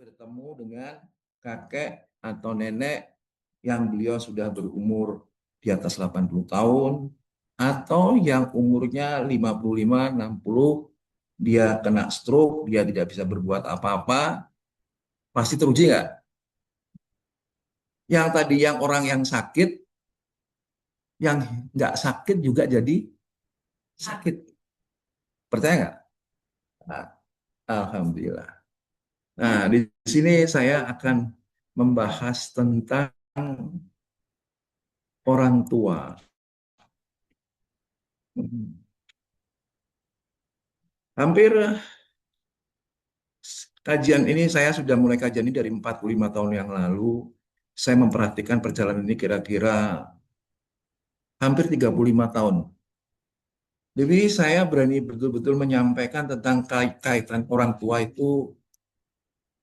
bertemu dengan kakek atau nenek yang beliau sudah berumur di atas 80 tahun atau yang umurnya 55, 60, dia kena stroke, dia tidak bisa berbuat apa-apa, pasti teruji nggak? Yang tadi yang orang yang sakit, yang nggak sakit juga jadi sakit. Percaya nggak? Nah, Alhamdulillah. Nah, di sini saya akan membahas tentang orang tua. Hampir kajian ini saya sudah mulai kajian ini dari 45 tahun yang lalu. Saya memperhatikan perjalanan ini kira-kira hampir 35 tahun. Jadi saya berani betul-betul menyampaikan tentang kaitan orang tua itu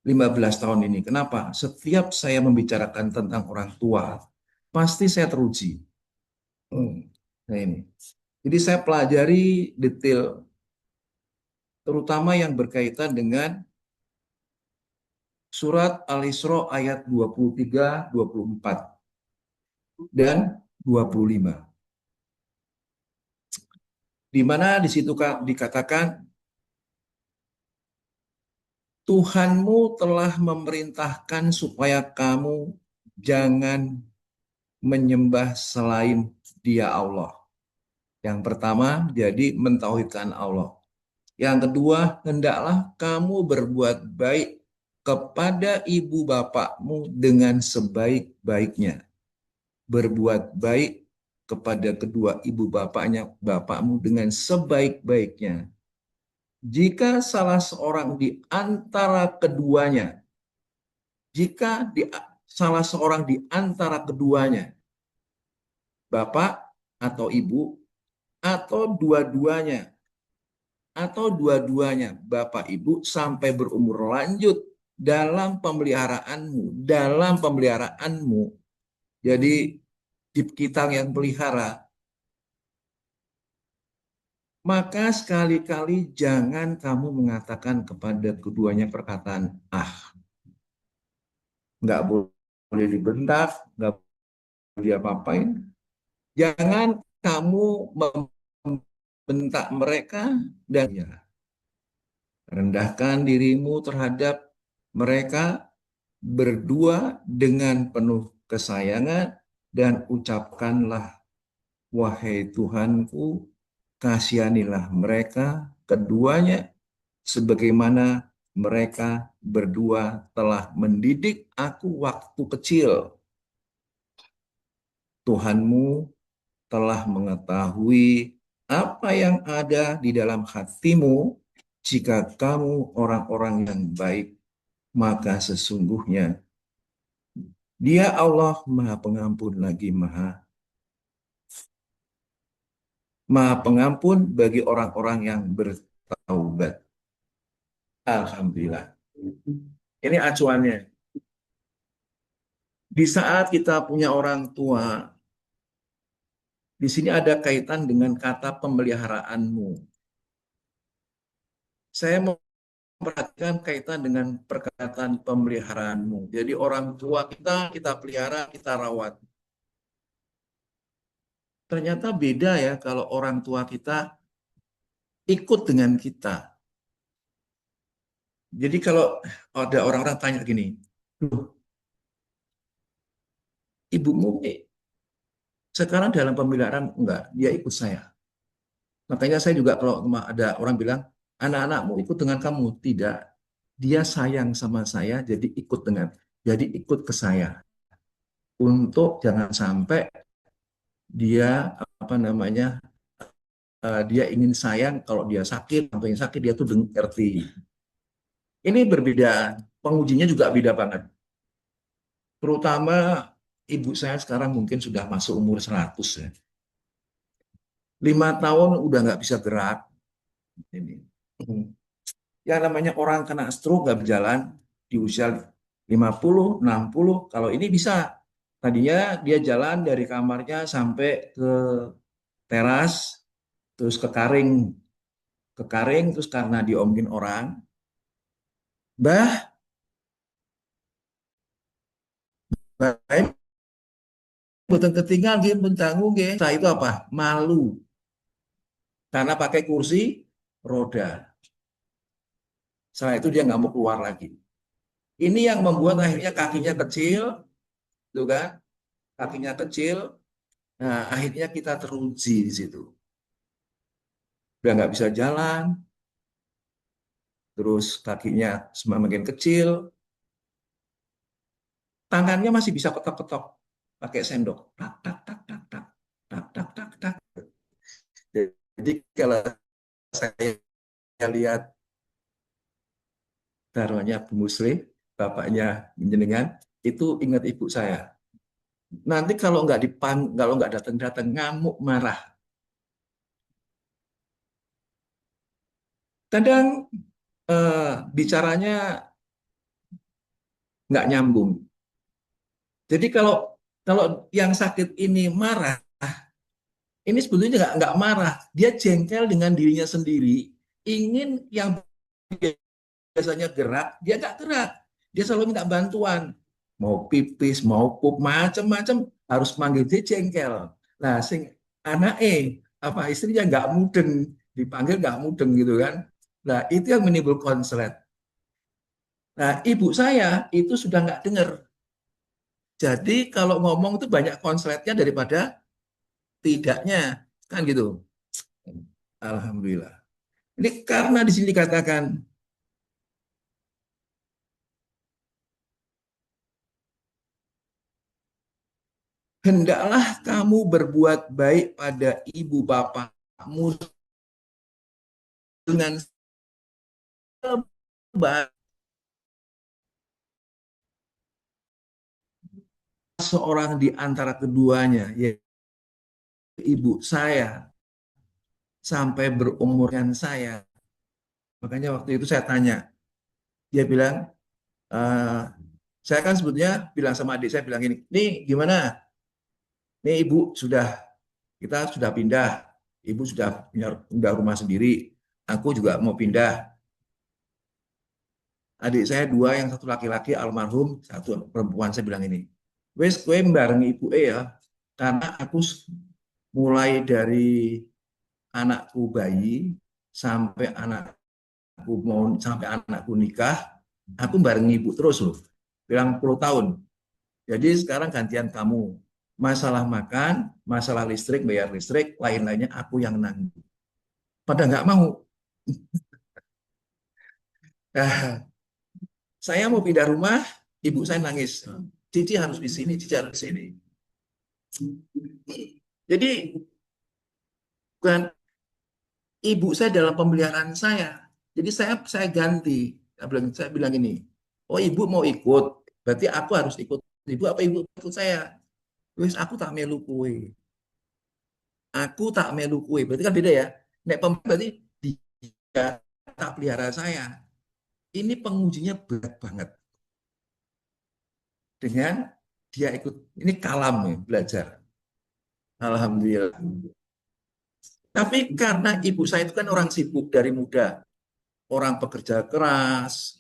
15 tahun ini. Kenapa? Setiap saya membicarakan tentang orang tua, pasti saya teruji. Nah ini. Jadi saya pelajari detail, terutama yang berkaitan dengan surat Al-Isra ayat 23, 24, dan 25. Di mana di situ dikatakan, Tuhanmu telah memerintahkan supaya kamu jangan menyembah selain Dia Allah. Yang pertama, jadi mentauhidkan Allah. Yang kedua, hendaklah kamu berbuat baik kepada ibu bapakmu dengan sebaik-baiknya. Berbuat baik kepada kedua ibu bapakmu dengan sebaik-baiknya. Jika salah seorang di antara keduanya, jika salah seorang di antara keduanya, bapak atau ibu, atau dua-duanya, bapak ibu sampai berumur lanjut dalam pemeliharaanmu. Jadi kita yang pelihara, maka sekali-kali jangan kamu mengatakan kepada keduanya perkataan nggak boleh dibentak, nggak boleh diapa-apain. Jangan kamu membentak mereka dan ya, rendahkan dirimu terhadap mereka berdua dengan penuh kesayangan dan ucapkanlah, wahai Tuhanku, kasihanilah mereka keduanya sebagaimana mereka berdua telah mendidik aku waktu kecil. Tuhanmu telah mengetahui apa yang ada di dalam hatimu. Jika kamu orang-orang yang baik, maka sesungguhnya Dia Allah Maha Pengampun lagi Maha Pengampun bagi orang-orang yang bertaubat. Alhamdulillah. Ini acuannya. Di saat kita punya orang tua, di sini ada kaitan dengan kata pemeliharaanmu. Saya memperhatikan kaitan dengan perkataan pemeliharaanmu. Jadi orang tua kita pelihara, kita rawat. Ternyata beda ya kalau orang tua kita ikut dengan kita. Jadi kalau ada orang-orang tanya gini, ibumu sekarang dalam pemeliharaan enggak? Dia ikut saya. Makanya saya juga kalau ada orang bilang, anak-anakmu ikut dengan kamu. Tidak. Dia sayang sama saya, jadi ikut ke saya. Untuk jangan sampai dia dia ingin sayang, kalau dia sakit, atau yang sakit dia tuh ngerti. Ini berbeda, pengujinya juga beda banget. Terutama ibu saya sekarang mungkin sudah masuk umur 100 ya. 5 tahun udah nggak bisa gerak. Ini. Yang namanya orang kena stroke nggak berjalan di usia 50, 60, kalau ini bisa. Tadinya dia jalan dari kamarnya sampai ke teras, terus ke karing, terus karena diomongin orang, Bah, Baik, boten ketinggal nggih pun dangu nggih. Saya itu apa? Malu karena pakai kursi roda. Setelah itu dia nggak mau keluar lagi. Ini yang membuat akhirnya kakinya kecil, tuh kan? Kakinya kecil. Nah, akhirnya kita teruji di situ. Udah nggak bisa jalan, terus kakinya semakin kecil, tangannya masih bisa ketok-ketok pakai sendok. Tak, tak, tak, tak, tak, tak, tak, tak, tak. Jadi kalau saya lihat taruhnya Bu Musli, bapaknya jenengan, itu ingat ibu saya. Nanti kalau nggak datang-datang ngamuk marah. Kadang bicaranya nggak nyambung. Jadi kalau kalau yang sakit ini marah, ini sebetulnya nggak marah. Dia jengkel dengan dirinya sendiri. Ingin yang biasanya gerak, dia nggak gerak. Dia selalu minta bantuan. Mau pipis, mau pup, macam-macam harus manggil dia jengkel. Nah, sing anak apa istrinya nggak mudeng, dipanggil nggak mudeng gitu kan. Nah, itu yang menimbul konslet. Nah, ibu saya itu sudah nggak dengar. Jadi kalau ngomong itu banyak konsletnya daripada tidaknya, kan gitu. Alhamdulillah. Ini karena di sini dikatakan hendaklah kamu berbuat baik pada ibu bapakmu dengan sebaik seorang di antara keduanya, yaitu ibu saya sampai berumur dengan saya. Makanya waktu itu saya tanya, dia bilang, eh, saya kan sebetulnya bilang sama adik saya bilang ini, nih gimana? Nih ibu kita sudah pindah, ibu punya rumah sendiri, aku juga mau pindah. Adik saya dua, yang satu laki-laki almarhum, satu perempuan. Saya bilang ini, wes kue bareng ibu ya, karena aku mulai dari anakku bayi sampai anakku nikah, aku bareng ibu terus loh, bilang 10 tahun. Jadi sekarang gantian kamu, masalah makan, masalah listrik, bayar listrik, lain-lainnya aku yang nanggung. Pada nggak mau. Nah, saya mau pindah rumah, ibu saya nangis. Cici harus di sini, Cici harus di sini. Jadi bukan ibu saya dalam pemeliharaan saya. Jadi saya ganti. Saya bilang ini, oh ibu mau ikut, berarti aku harus ikut ibu apa ibu ikut saya? Wis aku tak melu kue. Aku tak melu kue. Berarti kan beda ya. Nek berarti dia tak pelihara saya. Ini pengujinya berat banget. Dengan dia ikut, ini kalam ya, belajar. Alhamdulillah. Tapi karena ibu saya itu kan orang sibuk dari muda, orang pekerja keras,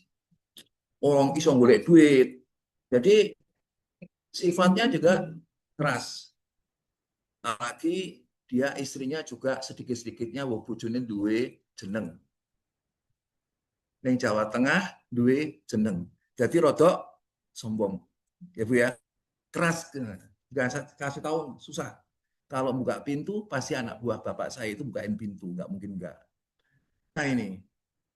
orang iso golek duit. Jadi sifatnya juga keras. Apalagi dia istrinya juga sedikit-sedikitnya wong bojone duwe jeneng. Ning Jawa Tengah duwe jeneng. Jadi rodok sombong. Ya Bu ya. Keras. Nggak kasih tahu susah. Kalau buka pintu pasti anak buah bapak saya itu bukain pintu, nggak mungkin nggak. Nah ini,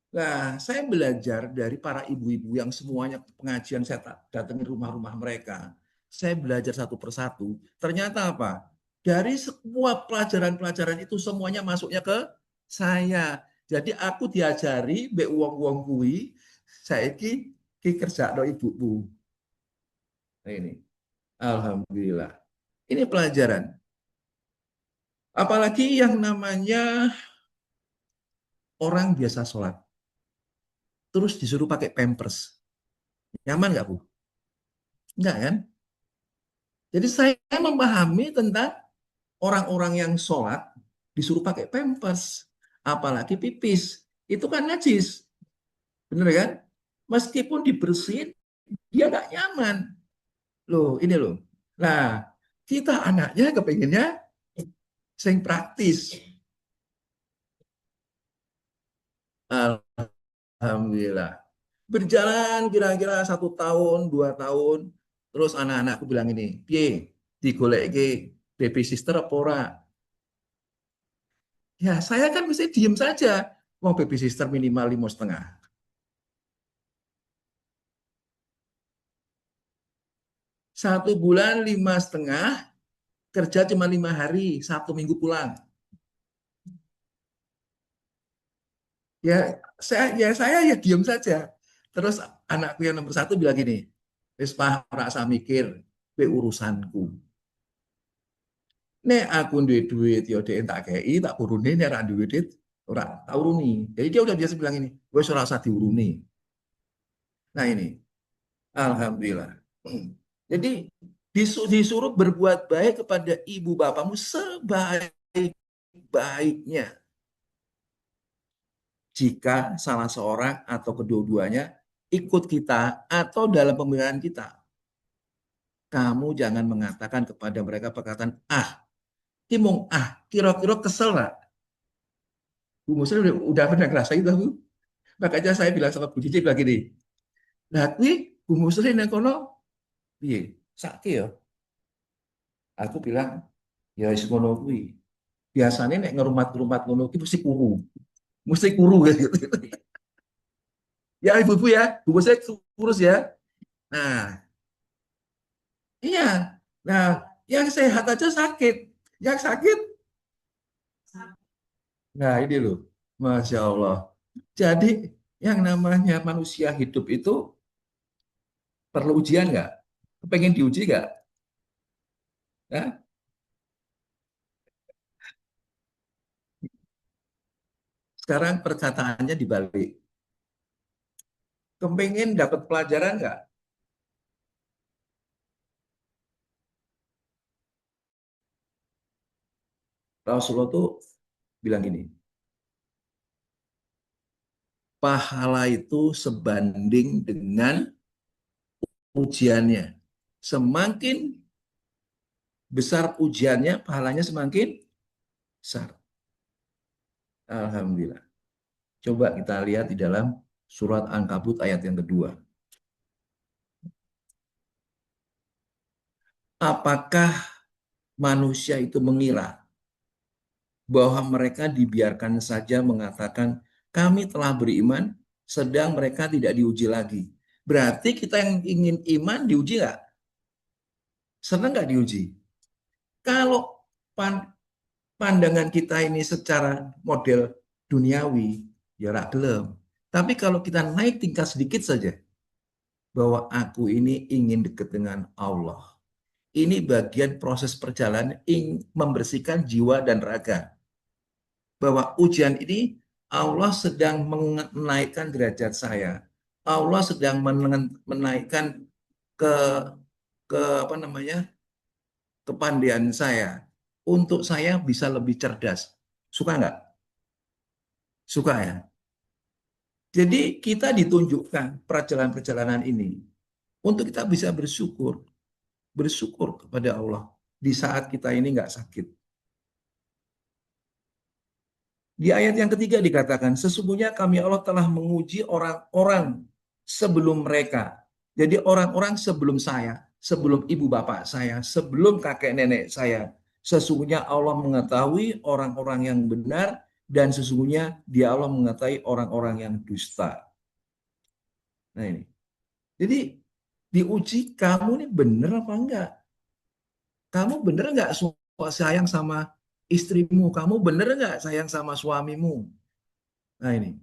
nah, saya belajar dari para ibu-ibu yang semuanya pengajian saya datangin rumah-rumah mereka. Saya belajar satu persatu. Ternyata apa? Dari semua pelajaran-pelajaran itu semuanya masuknya ke saya. Jadi aku diajari be uang-uang kui, saya ki kerja do ibuku. Nah, ini, alhamdulillah. Ini pelajaran. Apalagi yang namanya orang biasa sholat, terus disuruh pakai pampers. Nyaman nggak Bu? Enggak kan? Jadi saya memahami tentang orang-orang yang sholat disuruh pakai pampers, apalagi pipis, itu kan najis, bener kan? Meskipun dibersihin, dia nggak nyaman. Loh, ini loh. Nah, kita anaknya kepinginnya sing praktis. Alhamdulillah. Berjalan kira-kira 1 tahun, 2 tahun, terus anak-anakku bilang ini, piye, digoleki baby sister apa ora? Ya, saya kan mesti diem saja. Mau baby sister minimal 5,5. 1 bulan 5,5, kerja cuma 5 hari, 1 minggu pulang. Ya saya ya diem saja. Terus anakku yang nomor satu bilang gini, wis pah ora usah mikir, kuwi urusanku. Nek aku duwe duit ya dhek tak kei, tak urune, nek ora duwe duit ora tak uruni. Jadi dia udah biasa bilang ini, wis ora usah diuruni. Nah ini, alhamdulillah. Jadi disuruh berbuat baik kepada ibu bapamu sebaik-baiknya. Jika salah seorang atau kedua-duanya ikut kita atau dalam pemeliharaan kita, kamu jangan mengatakan kepada mereka perkataan kimong kira-kira kesel lah. Bu Muslim udah pernah ngerasain itu, Bu. Makanya saya bilang sama Bu Cici bilang gini, nah kuwi Bu Muslim yang kono piye? Sakit ya. Aku bilang, ya wis ngono kuwi. Biasanya nek ngerumat-rumat ngono ki mesti kuru. Mesti kuru gitu. Ya ibu-ibu ya, Bu Muslim kurus ya. Nah, iya. Nah, yang sehat aja sakit. Yang sakit, nah ini loh. Masya Allah. Jadi yang namanya manusia hidup itu perlu ujian nggak? Pengen diuji nggak? Ya? Sekarang perkataannya dibalik. Kepengen dapat pelajaran nggak? Rasulullah tuh bilang gini, pahala itu sebanding dengan ujiannya. Semakin besar ujiannya, pahalanya semakin besar. Alhamdulillah. Coba kita lihat di dalam surat Ankabut ayat yang kedua. Apakah manusia itu mengira bahwa mereka dibiarkan saja mengatakan kami telah beriman, sedang mereka tidak diuji lagi? Berarti kita yang ingin iman diuji nggak? Senang nggak diuji? Kalau pandangan kita ini secara model duniawi, ya rak gelem. Tapi kalau kita naik tingkat sedikit saja, bahwa aku ini ingin dekat dengan Allah. Ini bagian proses perjalanan membersihkan jiwa dan raga. Bahwa ujian ini Allah sedang menaikkan derajat saya. Allah sedang menaikkan ke ke apa namanya kepandaian saya untuk saya bisa lebih cerdas. Suka nggak? Suka ya. Jadi kita ditunjukkan perjalanan-perjalanan ini untuk kita bisa bersyukur kepada Allah di saat kita ini nggak sakit. Di ayat yang ketiga dikatakan, sesungguhnya kami Allah telah menguji orang-orang sebelum mereka. Jadi orang-orang sebelum saya, sebelum ibu bapak saya, sebelum kakek nenek saya. Sesungguhnya Allah mengetahui orang-orang yang benar dan sesungguhnya dia Allah mengetahui orang-orang yang dusta. Nah ini. Jadi diuji kamu ini benar apa enggak? Kamu benar enggak sayang sama istrimu? Kamu benar enggak sayang sama suamimu? Nah ini.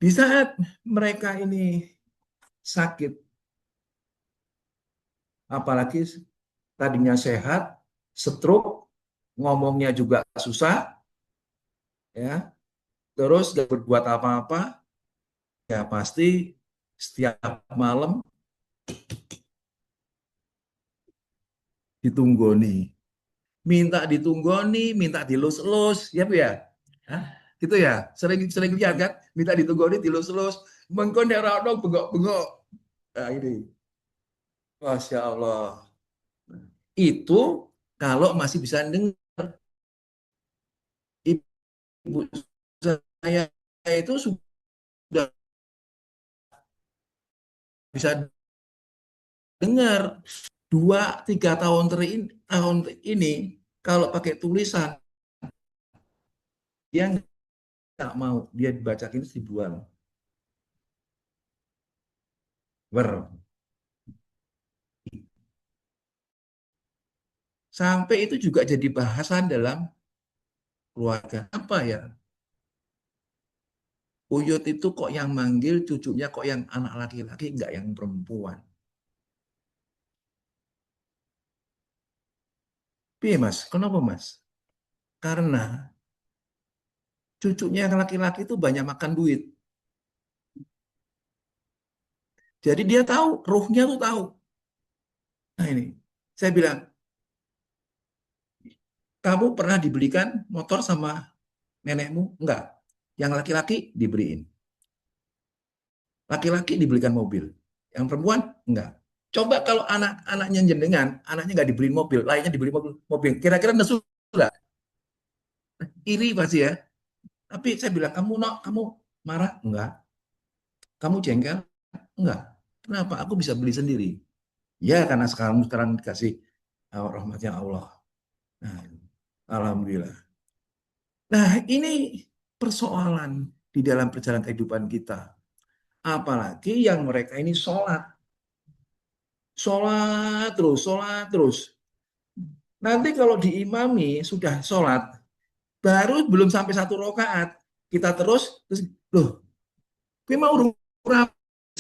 Di saat mereka ini sakit, apalagi tadinya sehat, stroke, ngomongnya juga susah, ya, terus gak berbuat apa-apa, ya pasti setiap malam ditunggoni, minta ditunggoni, minta dilus-lus, ya Bu ya, hah? Gitu ya, sering lihat kan, minta ditunggoni, dilus-lus, mengkon ora ono bengok-bengok, nah ini. Masya Allah. Itu kalau masih bisa dengar. Ibu saya itu sudah bisa dengar 2 3 tahun tahun ini kalau pakai tulisan dia nggak mau, dia dibacakin terus dibuang. Ber. Sampai itu juga jadi bahasan dalam keluarga. Apa ya? Uyut itu kok yang manggil cucunya kok yang anak laki-laki nggak yang perempuan. Piye Mas? Kenapa Mas? Karena cucunya yang laki-laki itu banyak makan duit. Jadi dia tahu, ruhnya tuh tahu. Nah ini, saya bilang, kamu pernah dibelikan motor sama nenekmu? Enggak. Yang laki-laki dibeliin. Laki-laki dibelikan mobil. Yang perempuan? Enggak. Coba kalau anak-anaknya jenengan, anaknya nggak dibeliin mobil, lainnya dibeli mobil. Mobil. Kira-kira nesu nggak? Iri pasti ya. Tapi saya bilang, kamu no, kamu marah? Enggak. Kamu jengkel? Enggak. Kenapa? Aku bisa beli sendiri. Ya, karena sekarang sekarang dikasih rahmatnya Allah. Nah, Alhamdulillah. Nah, ini persoalan di dalam perjalanan kehidupan kita. Apalagi yang mereka ini sholat. Sholat terus, sholat terus. Nanti kalau diimami sudah sholat, baru belum sampai 1 rakaat, kita terus loh, gue mau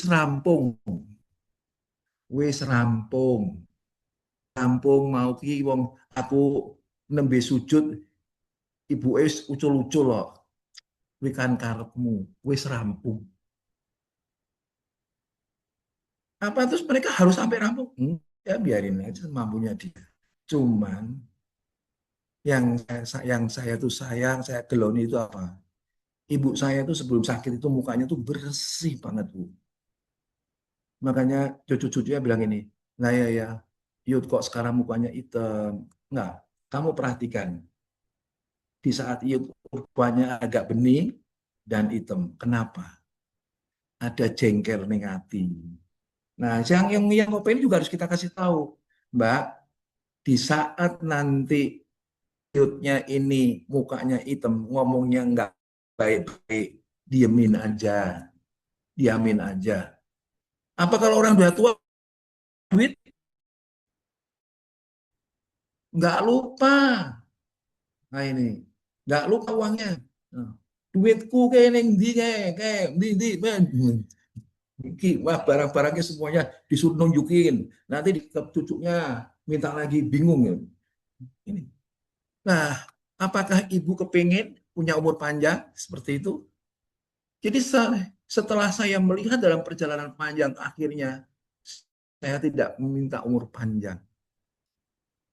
rampung, wis rampung, rampung mau ki wong aku nembe sujud, ibu es ucul-ucul loh, gue kan karepmu, wis rampung. Apa terus mereka harus sampai rampung? Ya biarin aja mampunya dia. Cuman yang saya tuh sayang, saya geloni itu apa? Ibu saya tuh sebelum sakit itu mukanya tuh bersih banget, Bu. Makanya cucu-cucunya bilang ini, nah ya, Yud kok sekarang mukanya hitam. Enggak, kamu perhatikan. Di saat Yud mukanya agak bening dan hitam. Kenapa? Ada jengkel ning hati. Nah, yang ngopain juga harus kita kasih tahu. Mbak, di saat nanti Yudnya ini mukanya hitam, ngomongnya enggak baik-baik, diemin aja, diamin aja. Apa kalau orang udah tua, duit nggak lupa. Nah ini, nggak lupa uangnya. Nah, duitku kayak neng di kayak di men. Wah barang-barangnya semuanya disuruh nunjukin. Nanti di cucunya minta lagi bingung ya. Ini. Nah, apakah ibu kepingin punya umur panjang seperti itu? Jadi setelah saya melihat dalam perjalanan panjang akhirnya saya tidak meminta umur panjang,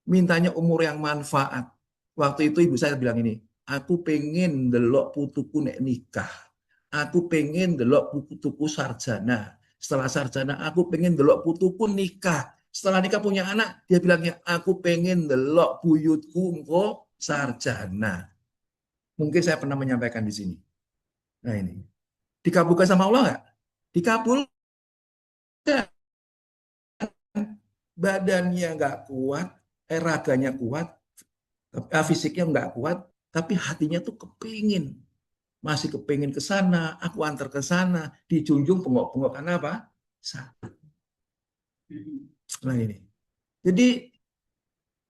mintanya umur yang manfaat. Waktu itu ibu saya bilang ini, aku pengen delok putuku nek nikah. Aku pengen delok putuku sarjana. Setelah sarjana, aku pengen delok putuku nikah. Setelah nikah punya anak, dia bilangnya, aku pengen delok buyutku engko sarjana. Mungkin saya pernah menyampaikan di sini. Nah ini, dikabulkan sama Allah nggak? Dikabulkan. Badannya nggak kuat, raganya kuat, fisiknya nggak kuat, tapi hatinya tuh kepingin, masih kepingin ke sana, aku antar ke sana, dijunjung penggok-penggokan apa? Nah ini. Jadi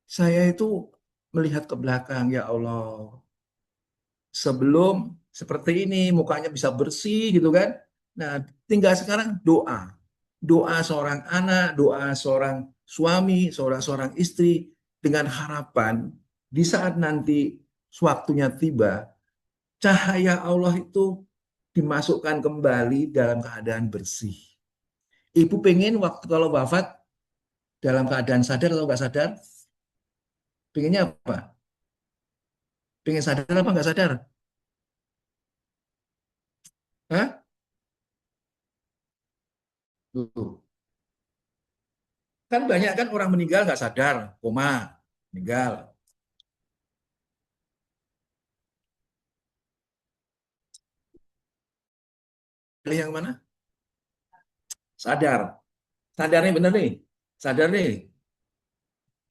saya itu melihat ke belakang, ya Allah, sebelum seperti ini mukanya bisa bersih gitu kan. Nah, tinggal sekarang doa. Doa seorang anak, doa seorang suami, seorang istri dengan harapan di saat nanti waktunya tiba, cahaya Allah itu dimasukkan kembali dalam keadaan bersih. Ibu pengen waktu kalau wafat dalam keadaan sadar atau nggak sadar? Pengennya apa? Pengen sadar apa nggak sadar? Hah? Tuh. Kan banyak kan orang meninggal nggak sadar, koma, meninggal. Pilih yang mana? Sadar. Sadarnya benar nih. Sadar nih.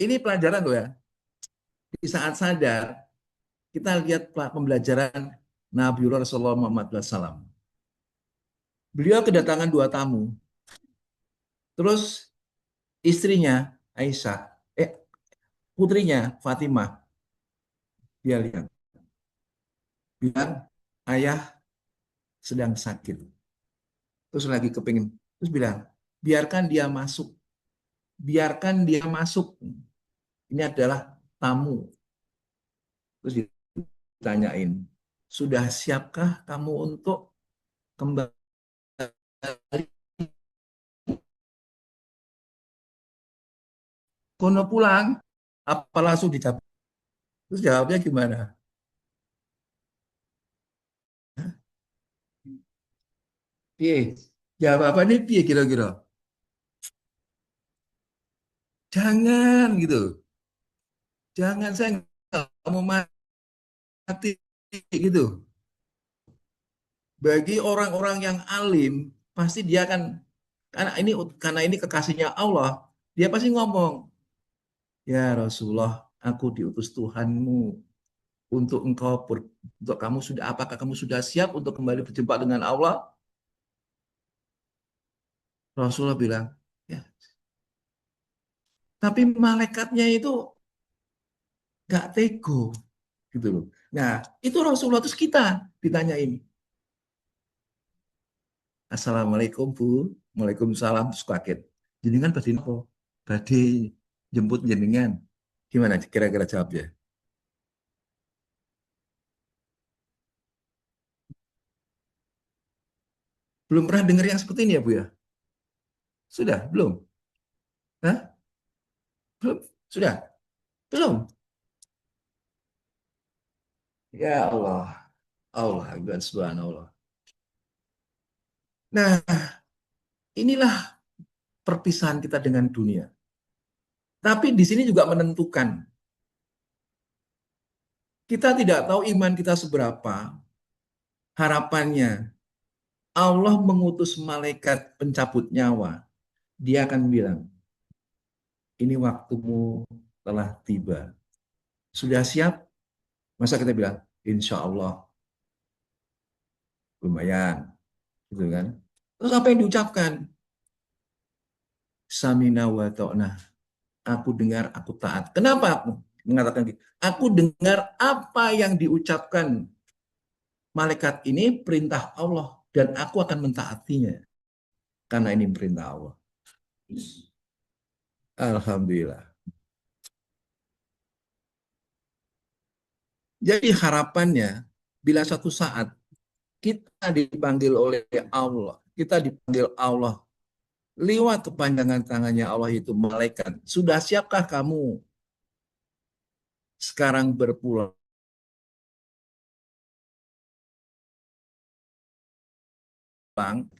Ini pelajaran loh ya. Di saat sadar, kita lihat pembelajaran Nabi Rasulullah Muhammad SAW. Beliau kedatangan dua tamu. Terus istrinya Aisyah, putrinya Fatimah, dia lihat, bilang ayah sedang sakit. Terus lagi kepingin, terus bilang biarkan dia masuk, biarkan dia masuk. Ini adalah tamu. Terus ditanyain, sudah siapkah kamu untuk kembali kono pulang? Apa langsung dicabut? Terus jawabnya gimana? Piye? Jawab apa nih? Piye kira-kira? Jangan gitu. Jangan, saya nggak mau mati gitu. Bagi orang-orang yang alim, pasti dia akan, karena ini kekasihnya Allah, dia pasti ngomong, ya Rasulullah, aku diutus Tuhanmu untuk untuk kamu sudah, apakah kamu sudah siap untuk kembali berjumpa dengan Allah? Rasulullah bilang, ya. Tapi malaikatnya itu gak tego gitu loh. Nah, itu Rasulullah, terus kita ditanyain, Assalamualaikum Bu, Waalaikumsalam, terus kaget. Jenengan badhe napa? Badhe jemput jenengan. Gimana kira-kira jawabnya? Belum pernah dengar yang seperti ini ya Bu ya? Sudah? Belum? Hah? Belum? Sudah? Belum? Ya Allah. Allah Akbar, subhanallah. Nah, inilah perpisahan kita dengan dunia. Tapi di sini juga menentukan. Kita tidak tahu iman kita seberapa. Harapannya, Allah mengutus malaikat pencabut nyawa. Dia akan bilang, ini waktumu telah tiba. Sudah siap? Masa kita bilang, insya Allah lumayan, gitu kan? Terus apa yang diucapkan? Samina wa ta'na. Aku dengar, aku taat. Kenapa aku mengatakan gitu? Aku dengar apa yang diucapkan malaikat ini perintah Allah dan aku akan mentaatinya karena ini perintah Allah. Alhamdulillah. Jadi harapannya bila suatu saat kita dipanggil oleh Allah, kita dipanggil Allah lewat kepanjangan tangannya Allah itu malaikat. Sudah siapkah kamu sekarang berpulang?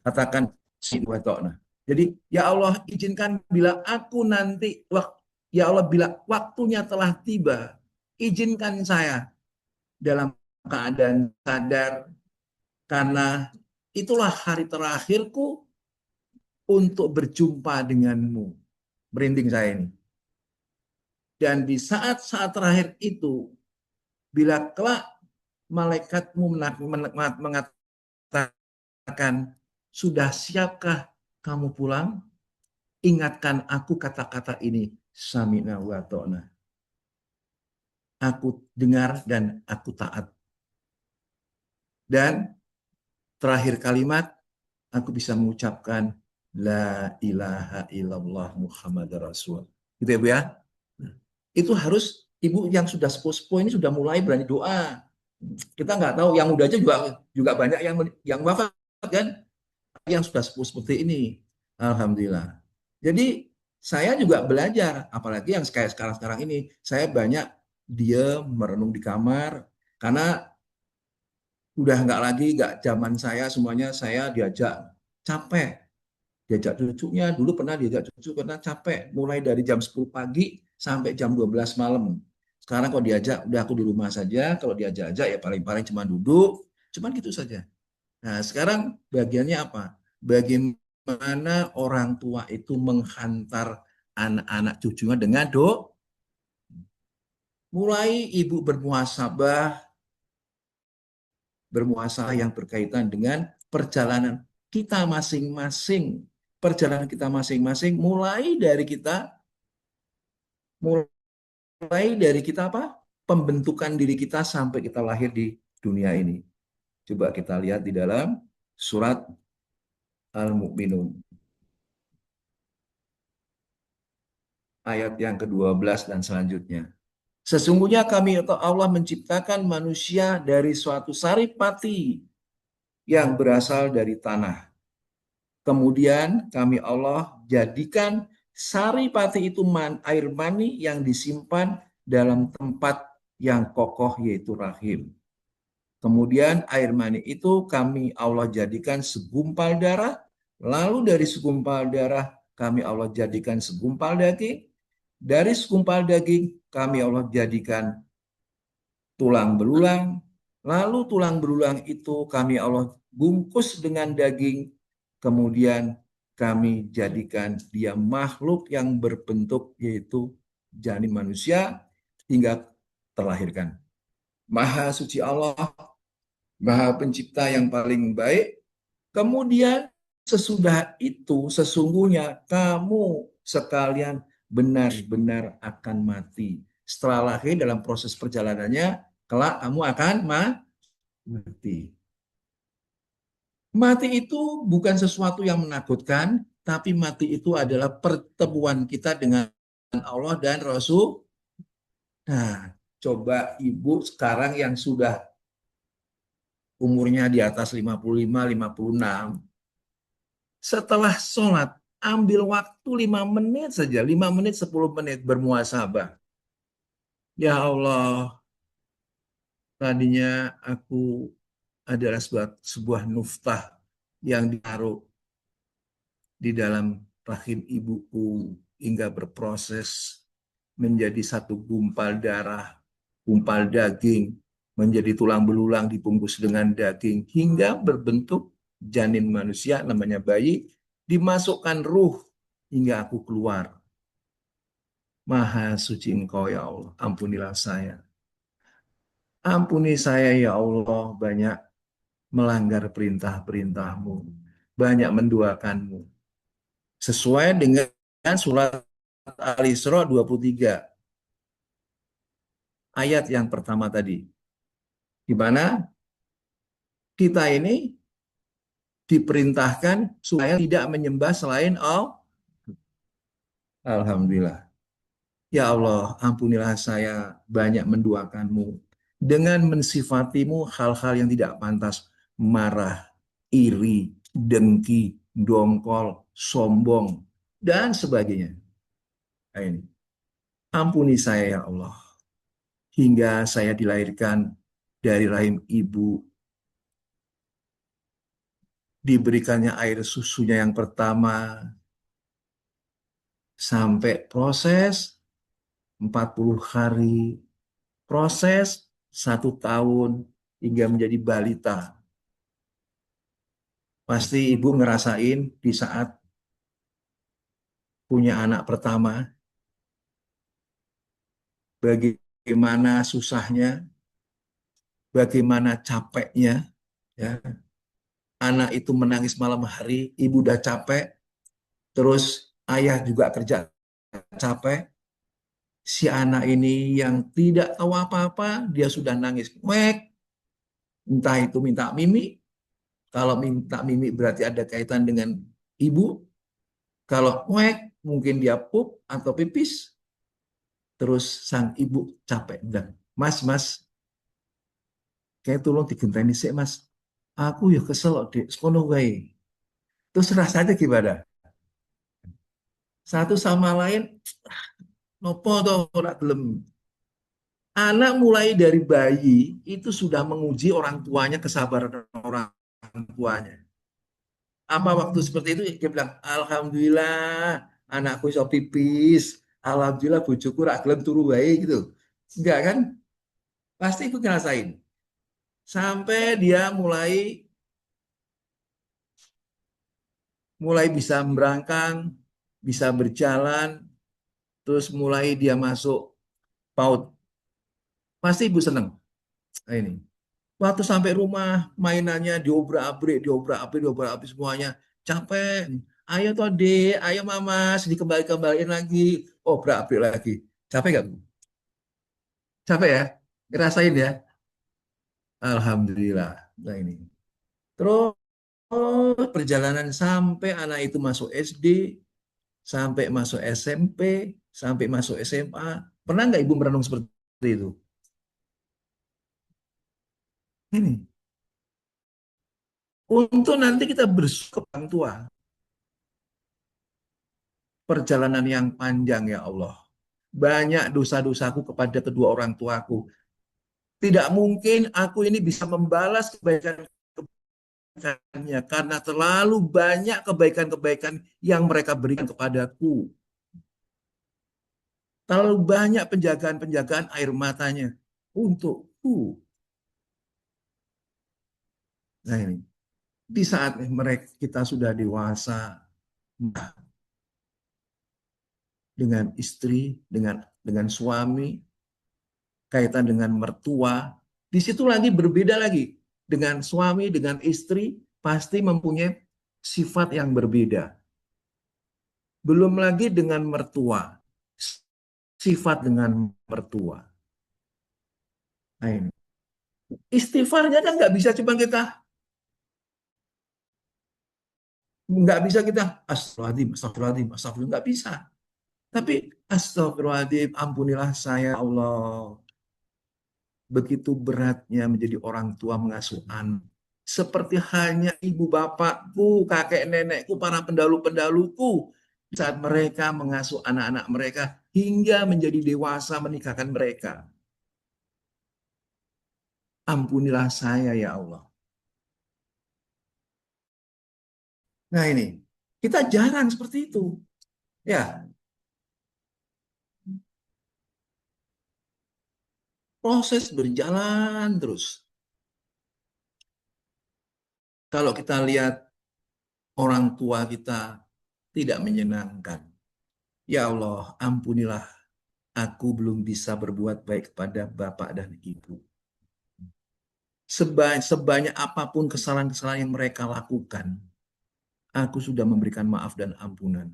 Katakan si watokna. Jadi ya Allah izinkan bila aku nanti ya Allah bila waktunya telah tiba, izinkan saya dalam keadaan sadar karena itulah hari terakhirku untuk berjumpa denganmu. Merinding saya ini. Dan di saat-saat terakhir itu, bila kelak malaikatmu mengatakan, sudah siapkah kamu pulang? Ingatkan aku kata-kata ini, Samina wa ta'na. Aku dengar dan aku taat. Dan terakhir kalimat, aku bisa mengucapkan, La ilaha illallah Muhammad Rasul. Gitu ya Bu ya? Itu harus ibu yang sudah sepuh-sepuh ini sudah mulai berani doa. Kita nggak tahu, yang muda aja juga juga banyak yang wafat kan, yang sudah sepuh seperti ini. Alhamdulillah. Jadi saya juga belajar, apalagi yang kayak sekarang-sekarang ini, saya banyak dia merenung di kamar karena udah nggak lagi nggak zaman saya semuanya saya diajak capek. Diajak cucunya, dulu pernah diajak cucu karena capek, mulai dari jam 10 pagi sampai jam 12 malam. Sekarang kalau diajak, udah aku di rumah saja, kalau diajak-ajak ya paling-paling cuma duduk, cuman gitu saja. Nah, sekarang bagiannya apa? Bagaimana orang tua itu menghantar anak-anak cucunya dengan mulai ibu bermuasabah yang berkaitan dengan perjalanan kita masing-masing. Perjalanan kita masing-masing mulai dari kita apa? Pembentukan diri kita sampai kita lahir di dunia ini. Coba kita lihat di dalam surat Al-Mu'minun ayat yang ke-12 dan selanjutnya. Sesungguhnya kami atau Allah menciptakan manusia dari suatu saripati yang berasal dari tanah. Kemudian kami Allah jadikan saripati itu air mani yang disimpan dalam tempat yang kokoh yaitu rahim. Kemudian air mani itu kami Allah jadikan segumpal darah. Lalu dari segumpal darah kami Allah jadikan segumpal daging. Dari segumpal daging kami Allah jadikan tulang belulang. Lalu tulang belulang itu kami Allah bungkus dengan daging. Kemudian kami jadikan dia makhluk yang berbentuk yaitu janin manusia hingga terlahirkan. Maha suci Allah, Maha pencipta yang paling baik. Kemudian sesudah itu sesungguhnya kamu sekalian benar-benar akan mati. Setelah lahir dalam proses perjalanannya, kelak kamu akan mati. Mati itu bukan sesuatu yang menakutkan, tapi mati itu adalah pertemuan kita dengan Allah dan Rasul. Nah, coba ibu sekarang yang sudah umurnya di atas 55, 56, setelah sholat, ambil waktu 5 menit saja, 5 menit, 10 menit bermuasabah. Ya Allah, tadinya aku adalah sebuah nuftah yang ditaruh di dalam rahim ibuku hingga berproses menjadi satu gumpal darah, gumpal daging, menjadi tulang belulang dibungkus dengan daging, hingga berbentuk janin manusia namanya bayi, dimasukkan ruh hingga aku keluar. Maha suci Engkau ya Allah, ampunilah saya. Ampuni saya ya Allah, banyak melanggar perintah-perintahmu, banyak menduakanmu. Sesuai dengan surat Al-Isra 23, ayat yang pertama tadi. Di mana kita ini diperintahkan supaya tidak menyembah selain Allah. Alhamdulillah. Ya Allah, ampunilah saya banyak menduakanmu dengan mensifatimu hal-hal yang tidak pantas, marah, iri, dengki, dongkol, sombong, dan sebagainya. Nah, ini. Ampuni saya ya Allah, hingga saya dilahirkan dari rahim ibu, diberikannya air susunya yang pertama, sampai proses 40 hari, proses 1 tahun, hingga menjadi balita. Pasti ibu ngerasain di saat punya anak pertama, bagaimana susahnya, bagaimana capeknya, ya. Anak itu menangis malam hari, ibu udah capek, terus ayah juga kerja capek, si anak ini yang tidak tahu apa-apa, dia sudah nangis, wek, entah itu minta mimi, kalau minta mimi berarti ada kaitan dengan ibu, kalau wek mungkin dia pup atau pipis, terus sang ibu capek dan mas, kayak tolong digenteni sih mas, aku ya kesel dek, sekono wae. Terus rasanya gimana? Satu sama lain, nopo toh ora gelem. Anak mulai dari bayi itu sudah menguji orang tuanya, kesabaran orang tuanya. Apa waktu seperti itu dia bilang, Alhamdulillah anakku iso pipis, Alhamdulillah bojoku ra gelem turu wae gitu. Enggak kan? Pasti itu ngerasain. Sampai dia mulai mulai bisa merangkang, bisa berjalan, terus mulai dia masuk PAUD. Pasti ibu seneng. Nah, ini. Waktu sampai rumah, mainannya diobrak-abrik, diobrak-abrik, diobrak-abrik semuanya. Capek. Ayo toh dek, ayo mama, sedih kembali-kembaliin lagi. Obrak-abrik lagi. Capek gak, Bu? Capek ya? Ngerasain ya? Alhamdulillah. Nah ini. Terus perjalanan sampai anak itu masuk SD, sampai masuk SMP, sampai masuk SMA. Pernah nggak Ibu merenung seperti itu? Ini. Untuk nanti kita bersyukur orang tua. Perjalanan yang panjang ya Allah. Banyak dosa-dosaku kepada kedua orang tuaku. Tidak mungkin aku ini bisa membalas kebaikan-kebaikannya karena terlalu banyak kebaikan-kebaikan yang mereka berikan kepadaku. Terlalu banyak penjagaan-penjagaan air matanya untukku. Nah ini, di saat mereka kita sudah dewasa, dengan istri, dengan suami, kaitan dengan mertua, di situ lagi berbeda lagi. Dengan suami, dengan istri, pasti mempunyai sifat yang berbeda. Belum lagi dengan mertua, sifat dengan mertua. Nah ini. Istighfarnya kan nggak bisa cuma kita, nggak bisa kita astagfirullahaladzim, astagfirullahaladzim, astagfirullahaladzim, nggak bisa. Tapi astagfirullahaladzim, ampunilah saya Allah. Begitu beratnya menjadi orang tua mengasuh anak. Seperti hanya ibu bapakku, kakek nenekku, para pendahulu-pendahuluku saat mereka mengasuh anak-anak mereka hingga menjadi dewasa menikahkan mereka. Ampunilah saya ya Allah. Nah ini, kita jarang seperti itu. Ya, proses berjalan terus. Kalau kita lihat orang tua kita tidak menyenangkan. Ya Allah, ampunilah aku belum bisa berbuat baik kepada bapak dan ibu. Sebanyak apapun kesalahan-kesalahan yang mereka lakukan, aku sudah memberikan maaf dan ampunan.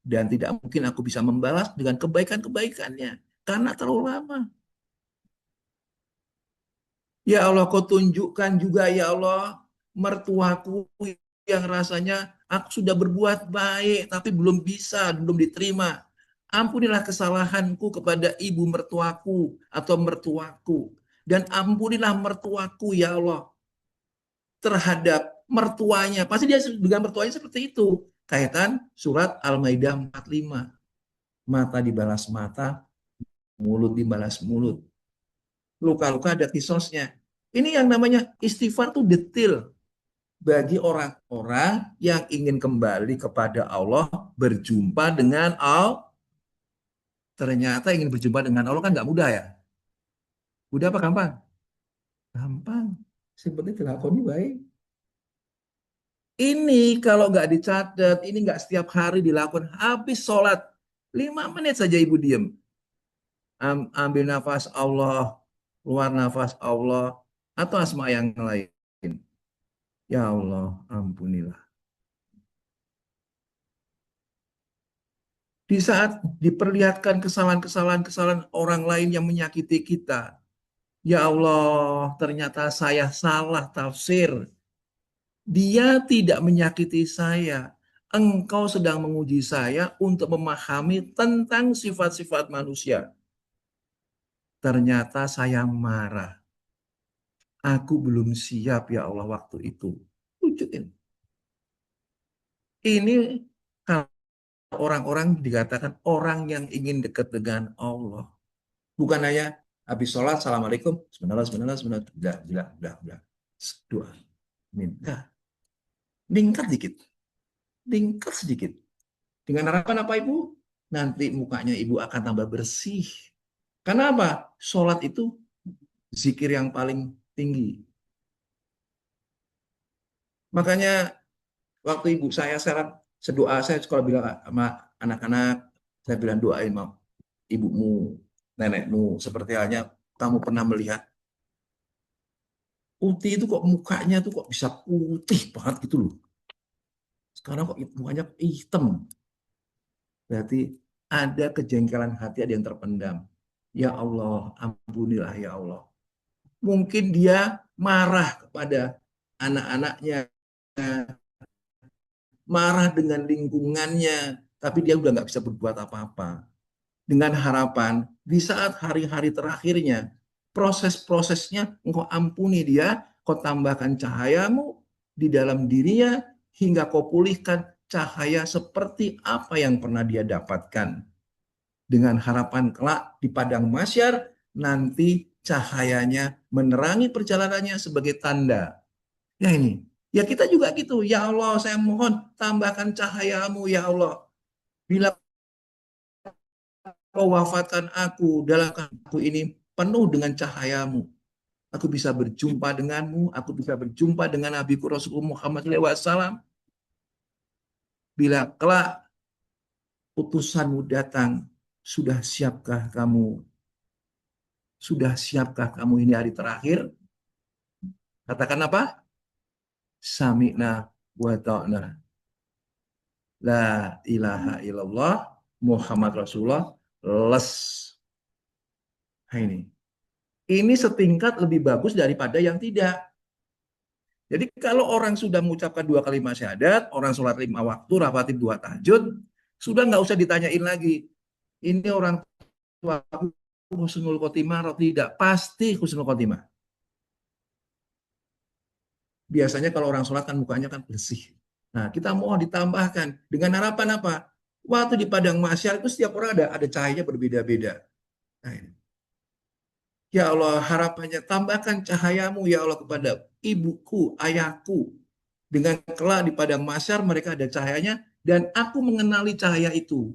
Dan tidak mungkin aku bisa membalas dengan kebaikan-kebaikannya. Karena terlalu lama. Ya Allah, kau tunjukkan juga ya Allah, mertuaku yang rasanya aku sudah berbuat baik, tapi belum bisa, belum diterima. Ampunilah kesalahanku kepada ibu mertuaku atau mertuaku. Dan ampunilah mertuaku ya Allah terhadap mertuanya. Pasti dia dengan mertuanya seperti itu. Kaitan surat Al-Maidah 45. Mata dibalas mata, mulut dibalas mulut. Luka-luka ada kisosnya. Ini yang namanya istighfar tuh detail bagi orang-orang yang ingin kembali kepada Allah, berjumpa dengan Allah. Ternyata ingin berjumpa dengan Allah kan nggak mudah ya. Mudah apa gampang? Gampang. Seperti dilakoni baik. Ini kalau nggak dicatat, ini nggak setiap hari dilakukan. Habis sholat, 5 menit saja ibu diem. Ambil nafas Allah, keluar nafas Allah, atau asma yang lain. Ya Allah, ampunilah. Di saat diperlihatkan kesalahan-kesalahan orang lain yang menyakiti kita, ya Allah, ternyata saya salah tafsir. Dia tidak menyakiti saya. Engkau sedang menguji saya untuk memahami tentang sifat-sifat manusia. Ternyata saya marah. Aku belum siap ya Allah waktu itu. Tunjukin. Ini kalau orang-orang dikatakan orang yang ingin dekat dengan Allah. Bukan hanya habis sholat, Assalamualaikum, sebenarnya, sebenarnya, sebenarnya, blah, blah, blah, blah. Doa. Minta. Meningkat dikit. tingkat sedikit. Dengan harapan apa Ibu? Nanti mukanya Ibu akan tambah bersih. Karena apa? Sholat itu zikir yang paling tinggi. Makanya waktu ibu saya sedoa, saya kalau bilang sama anak-anak, saya bilang doain mau ibumu, nenekmu, seperti halnya kamu pernah melihat Uti itu kok mukanya tuh kok bisa putih banget gitu loh. Sekarang kok mukanya hitam. Berarti ada kejengkelan hati, ada yang terpendam. Ya Allah, ampunilah ya Allah. Mungkin dia marah kepada anak-anaknya, marah dengan lingkungannya, tapi dia udah nggak bisa berbuat apa-apa. Dengan harapan di saat hari-hari terakhirnya, proses-prosesnya engkau ampuni dia, kau tambahkan cahayamu di dalam dirinya, hingga kau pulihkan cahaya seperti apa yang pernah dia dapatkan. Dengan harapan kelak di padang mahsyar, nanti cahayanya menerangi perjalanannya sebagai tanda. Ya ini, ya kita juga gitu. Ya Allah, saya mohon tambahkan cahayamu ya Allah. Bila kau wafatkan aku, dalam aku ini penuh dengan cahayamu. Aku bisa berjumpa denganmu, aku bisa berjumpa dengan Nabi Rasulullah Muhammad SAW. Bila kelak utusanmu datang, sudah siapkah kamu? Sudah siapkah kamu ini hari terakhir? Katakan apa? Sami'na wa ta'na. La ilaha illallah Muhammad Rasulullah. Les. Nah, ini setingkat lebih bagus daripada yang tidak. Jadi kalau orang sudah mengucapkan 2 kalimat syahadat, orang sholat 5 waktu, rapatib 2 tahajud, sudah nggak usah ditanyain lagi. Ini orang tua husnul khotimah atau tidak? Pasti husnul khotimah. Biasanya kalau orang sholat kan mukanya kan bersih. Nah, kita mau ditambahkan dengan harapan apa? Waktu di padang mahsyar itu setiap orang ada cahayanya berbeda-beda. Nah, ini. Ya Allah, harapannya tambahkan cahayamu ya Allah kepada ibuku, ayahku. Dengan kelak di padang mahsyar mereka ada cahayanya dan aku mengenali cahaya itu.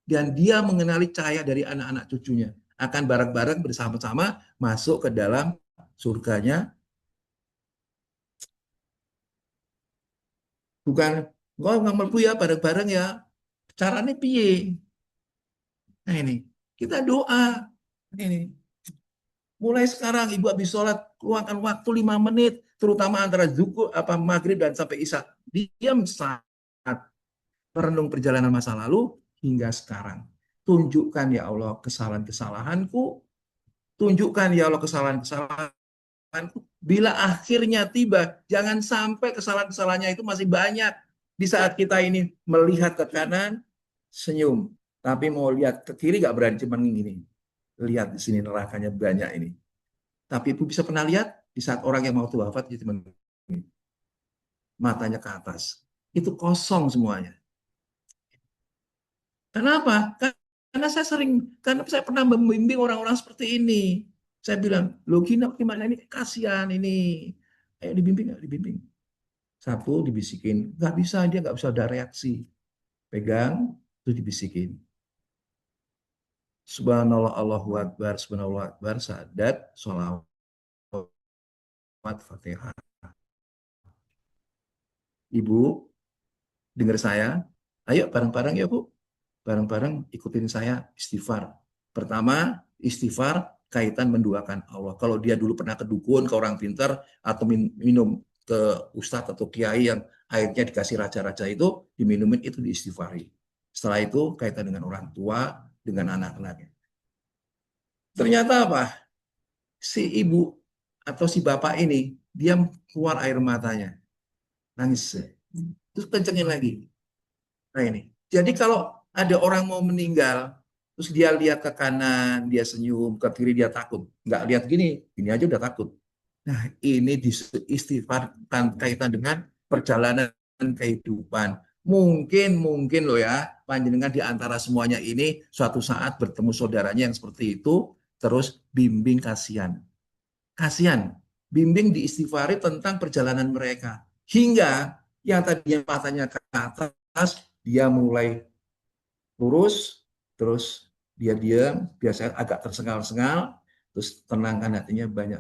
Dan dia mengenali cahaya dari anak-anak cucunya. Akan bareng-bareng bersama-sama masuk ke dalam surganya. Bukan, kau nggak mampu ya bareng-bareng ya. Caranya piye? Nah ini, kita doa. Ini, mulai sekarang ibu habis sholat, luangkan waktu 5 menit, terutama antara zuhur, maghrib dan sampai isya. Diam saat merenung perjalanan masa lalu hingga sekarang. Tunjukkan ya Allah kesalahan-kesalahanku, tunjukkan ya Allah kesalahan-kesalahanku. Bila akhirnya tiba, jangan sampai kesalahan-kesalahannya itu masih banyak. Di saat kita ini melihat ke kanan, senyum. Tapi mau lihat ke kiri gak berani, cuma gini. Lihat di sini nerakanya banyak ini. Tapi Ibu bisa pernah lihat di saat orang yang mau wafat, dia cuma matanya ke atas. Itu kosong semuanya. Kenapa? Karena karena saya pernah membimbing orang-orang seperti ini. Saya bilang, lo gimana ini kasihan ini. Ayo dibimbing, dibimbing. Satu dibisikin, nggak bisa, dia nggak bisa ada reaksi. Pegang, terus dibisikin. Subhanallah, Allahu Akbar, Subhanallah Akbar, sadat, sholawat, fatihah. Ibu, dengar saya, ayo bareng-bareng ya Bu. Bareng-bareng ikutin saya istighfar. Pertama, istighfar kaitan menduakan Allah. Kalau dia dulu pernah ke dukun, ke orang pintar, atau minum ke ustadz atau kiai yang airnya dikasih raja-raja itu, diminumin itu diistighfari. Setelah itu kaitan dengan orang tua, dengan anak-anaknya. Ternyata apa? Si ibu atau si bapak ini, dia keluar air matanya. Nangis. Terus kencengin lagi. Nah ini. Jadi kalau ada orang mau meninggal, terus dia lihat ke kanan, dia senyum, ke kiri dia takut. Nggak lihat gini, gini aja udah takut. Nah ini istighfar kaitan dengan perjalanan kehidupan. Mungkin loh ya, panjenengan di antara semuanya ini suatu saat bertemu saudaranya yang seperti itu, terus bimbing kasihan. Kasihan, bimbing diistighfari tentang perjalanan mereka. Hingga yang tadinya matanya ke atas, dia mulai lurus, terus dia diam, biasanya agak tersengal-sengal, terus tenangkan hatinya, banyak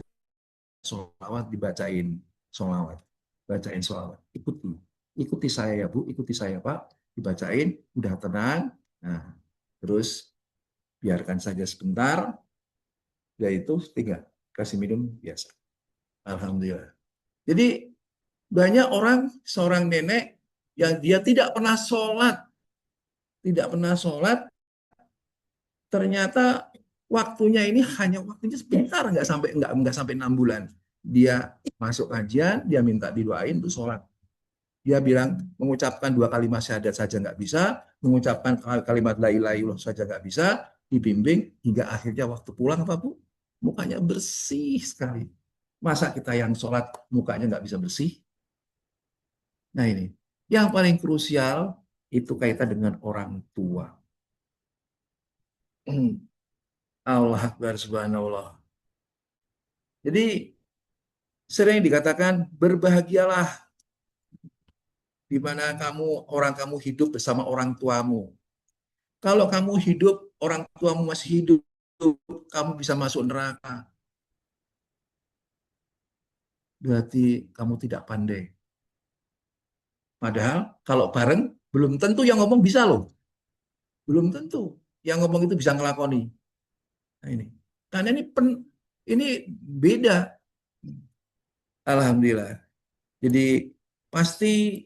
sholawat dibacain, sholawat, bacain sholawat, ikuti saya ya Bu, ikuti saya Pak, dibacain, udah tenang, nah terus biarkan saja sebentar, yaitu tinggal kasih minum biasa. Alhamdulillah. Jadi banyak orang, seorang nenek yang dia tidak pernah sholat, tidak pernah sholat, ternyata waktunya ini hanya waktunya sebentar, nggak sampai 6 bulan. Dia masuk kajian, dia minta didoain tuh sholat. Dia bilang mengucapkan 2 kalimat syahadat saja nggak bisa, mengucapkan kalimat la ilaha illallah saja nggak bisa, dibimbing hingga akhirnya waktu pulang apa Bu? Mukanya bersih sekali. Masa kita yang sholat mukanya nggak bisa bersih? Nah ini, yang paling krusial itu kaitan dengan orang tua. Allah Akbar Subhanallah. Jadi sering dikatakan berbahagialah di mana kamu hidup bersama orang tuamu. Kalau kamu hidup, orang tuamu masih hidup, kamu bisa masuk neraka. Berarti kamu tidak pandai. Padahal kalau bareng, belum tentu yang ngomong bisa loh. Belum tentu yang ngomong itu bisa ngelakoni. Nah ini. Karena ini beda. Alhamdulillah. Jadi pasti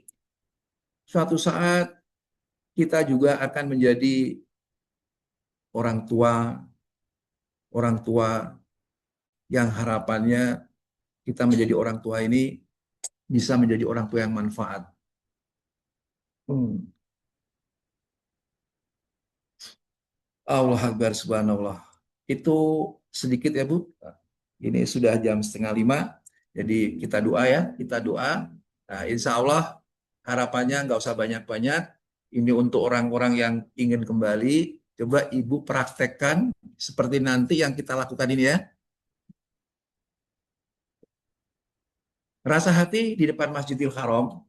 suatu saat kita juga akan menjadi orang tua, orang tua yang harapannya kita menjadi orang tua ini bisa menjadi orang tua yang manfaat. Hmm. Allah Akbar Subhanallah. Itu sedikit ya Bu. Ini sudah jam setengah 5. Jadi kita doa ya, kita doa. Nah, insya Allah harapannya nggak usah banyak-banyak. Ini untuk orang-orang yang ingin kembali. Coba Ibu praktekkan seperti nanti yang kita lakukan ini ya. Rasa hati di depan Masjidil Haram.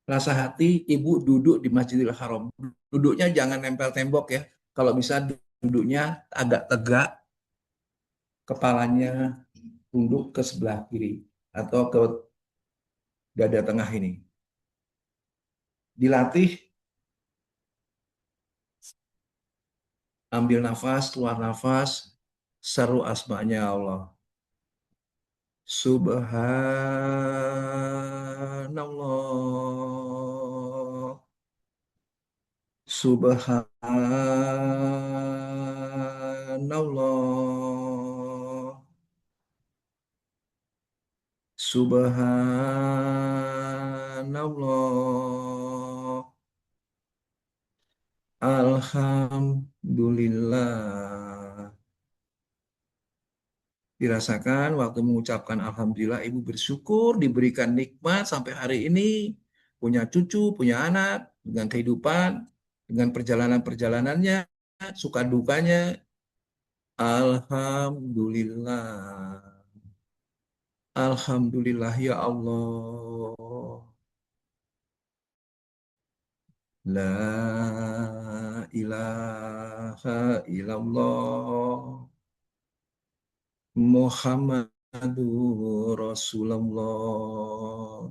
Rasa hati Ibu duduk di Masjidil Haram. Duduknya jangan nempel tembok ya. Kalau bisa duduknya agak tegak, kepalanya tunduk ke sebelah kiri atau ke dada tengah ini. Dilatih, ambil nafas, keluar nafas, seru asmanya Allah. Subhanallah. Subhanallah. Subhanallah. Alhamdulillah. Dirasakan waktu mengucapkan Alhamdulillah, Ibu bersyukur diberikan nikmat sampai hari ini, punya cucu, punya anak, dengan kehidupan, dengan perjalanan-perjalanannya, suka dukanya. Alhamdulillah. Alhamdulillah ya Allah. La ilaha illallah. Muhammadur Rasulullah.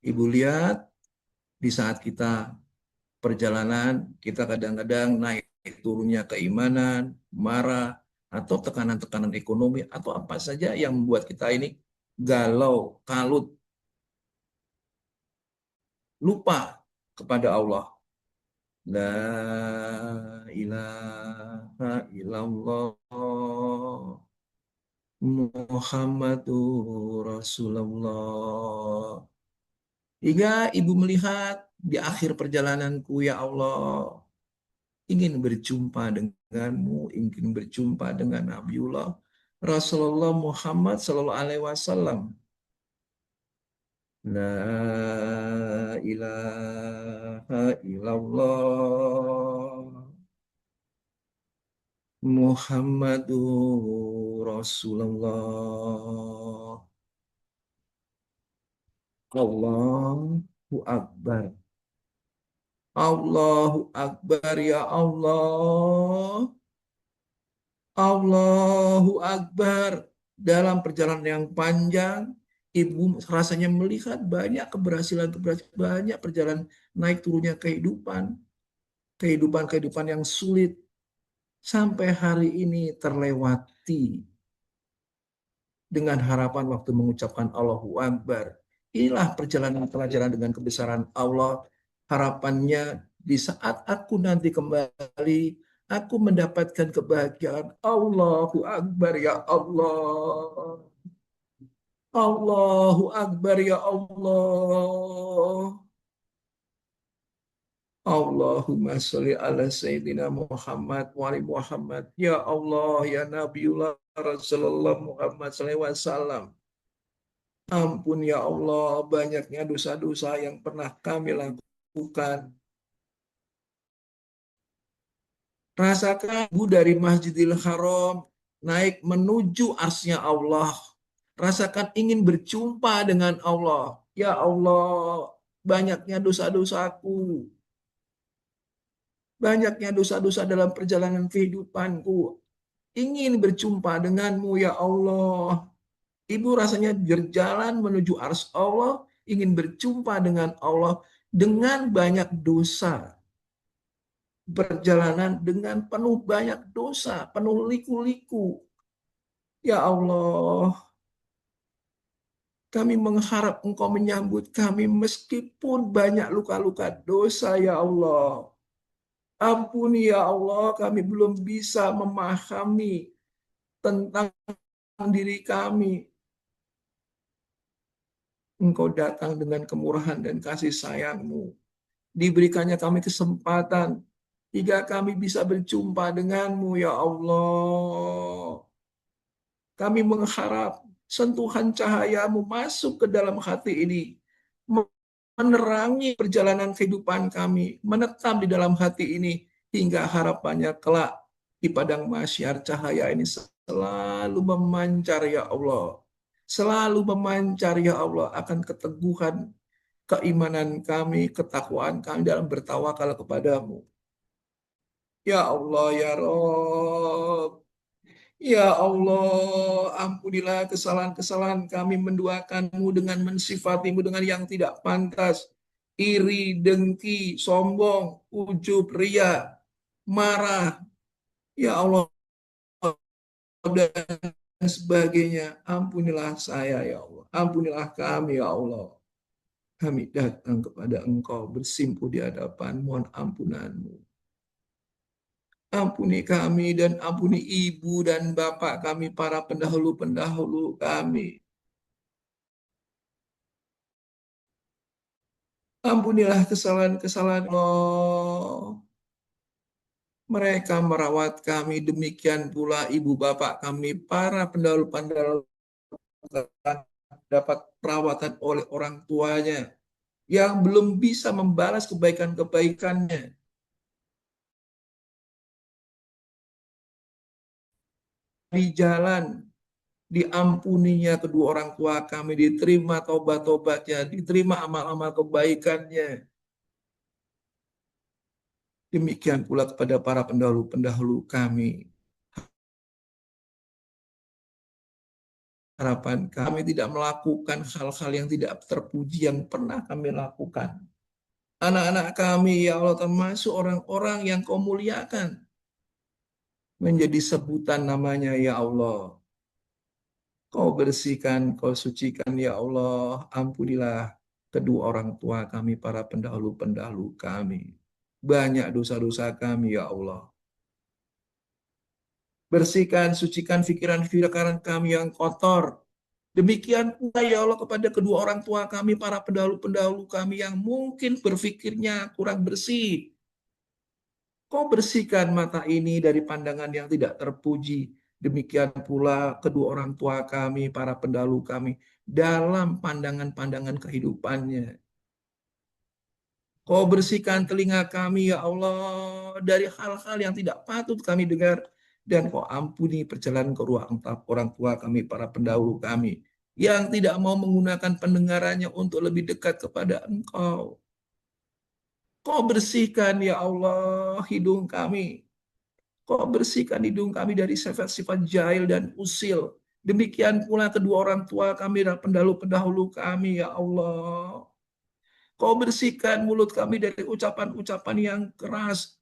Ibu lihat di saat kita perjalanan, kita kadang-kadang naik turunnya keimanan, marah, atau tekanan-tekanan ekonomi, atau apa saja yang membuat kita ini galau, kalut, lupa kepada Allah. La ilaha illallah. Muhammadur Rasulullah. Hingga ibu melihat di akhir perjalananku, ya Allah, ingin berjumpa denganmu, ingin berjumpa dengan Nabiullah Rasulullah Muhammad Sallallahu Alaihi Wasallam. La ilaha illallah. Muhammadur Rasulullah. Allahu Akbar. Allahu Akbar ya Allah. Allahu Akbar. Dalam perjalanan yang panjang, ibu rasanya melihat banyak keberhasilan-keberhasilan, banyak perjalanan naik turunnya kehidupan, kehidupan-kehidupan yang sulit sampai hari ini terlewati dengan harapan waktu mengucapkan Allahu Akbar. Inilah perjalanan pelajaran dengan kebesaran Allah. Harapannya di saat aku nanti kembali, aku mendapatkan kebahagiaan. Allahu Akbar ya Allah. Allahu Akbar ya Allah. Allahumma sholli ala Sayyidina Muhammad wa ali Muhammad. Ya Allah, ya Nabiullah Rasulullah Muhammad sallallahu alaihi wasallam. Ampun ya Allah, banyaknya dosa-dosa yang pernah kami lakukan. Rasakan ibu dari Masjidil Haram naik menuju arsy Allah. Rasakan ingin berjumpa dengan Allah. Ya Allah, banyaknya dosa-dosaku. Banyaknya dosa-dosa dalam perjalanan kehidupanku. Ingin berjumpa denganmu ya Allah. Ibu rasanya berjalan menuju ars Allah, ingin berjumpa dengan Allah dengan banyak dosa. Perjalanan dengan penuh banyak dosa, penuh liku-liku. Ya Allah, kami mengharap Engkau menyambut kami meskipun banyak luka-luka dosa, ya Allah. Ampuni ya Allah, kami belum bisa memahami tentang diri kami. Engkau datang dengan kemurahan dan kasih sayang-Mu. Diberikannya kami kesempatan hingga kami bisa berjumpa dengan-Mu, ya Allah. Kami mengharap sentuhan cahaya-Mu masuk ke dalam hati ini, menerangi perjalanan kehidupan kami, menetap di dalam hati ini, hingga harapannya kelak di padang mahsyar cahaya ini selalu memancar, ya Allah. Selalu memancar, ya Allah, akan keteguhan keimanan kami, ketakwaan kami dalam bertawakal kepadamu. Ya Allah, ya Rob. Ya Allah, ampunilah kesalahan-kesalahan kami menduakanmu dengan mensifatimu dengan yang tidak pantas. Iri, dengki, sombong, ujub, ria, marah. Ya Allah, dan sebagainya. Ampunilah saya, ya Allah. Ampunilah kami, ya Allah. Kami datang kepada Engkau bersimpuh di hadapan mohon ampunanmu. Ampuni kami dan ampuni ibu dan bapak kami, para pendahulu-pendahulu kami. Ampunilah kesalahan-kesalahan Allah. Mereka merawat kami, demikian pula ibu bapak kami, para pendahulu-pendahulu dapat perawatan oleh orang tuanya yang belum bisa membalas kebaikan-kebaikannya. Di jalan, diampuninya kedua orang tua kami, diterima tobat-tobatnya, diterima amal-amal kebaikannya. Demikian pula kepada para pendahulu-pendahulu kami. Harapan kami tidak melakukan hal-hal yang tidak terpuji yang pernah kami lakukan. Anak-anak kami, ya Allah, termasuk orang-orang yang Kau muliakan. Menjadi sebutan namanya, ya Allah. Kau bersihkan, Kau sucikan, ya Allah. Ampunilah kedua orang tua kami, para pendahulu-pendahulu kami. Banyak dosa-dosa kami, ya Allah. Bersihkan, sucikan pikiran-pikiran kami yang kotor. Demikian pula, ya Allah, kepada kedua orang tua kami, para pendahulu-pendahulu kami yang mungkin berpikirnya kurang bersih. Kau bersihkan mata ini dari pandangan yang tidak terpuji. Demikian pula kedua orang tua kami, para pendahulu kami, dalam pandangan-pandangan kehidupannya. Kau bersihkan telinga kami, ya Allah, dari hal-hal yang tidak patut kami dengar. Dan Kau ampuni perjalanan kedua orang tua kami, para pendahulu kami, yang tidak mau menggunakan pendengarannya untuk lebih dekat kepada Engkau. Kau bersihkan ya Allah hidung kami. Kau bersihkan hidung kami dari sifat-sifat jahil dan usil. Demikian pula kedua orang tua kami dan pendahulu-pendahulu kami ya Allah. Kau bersihkan mulut kami dari ucapan-ucapan yang keras.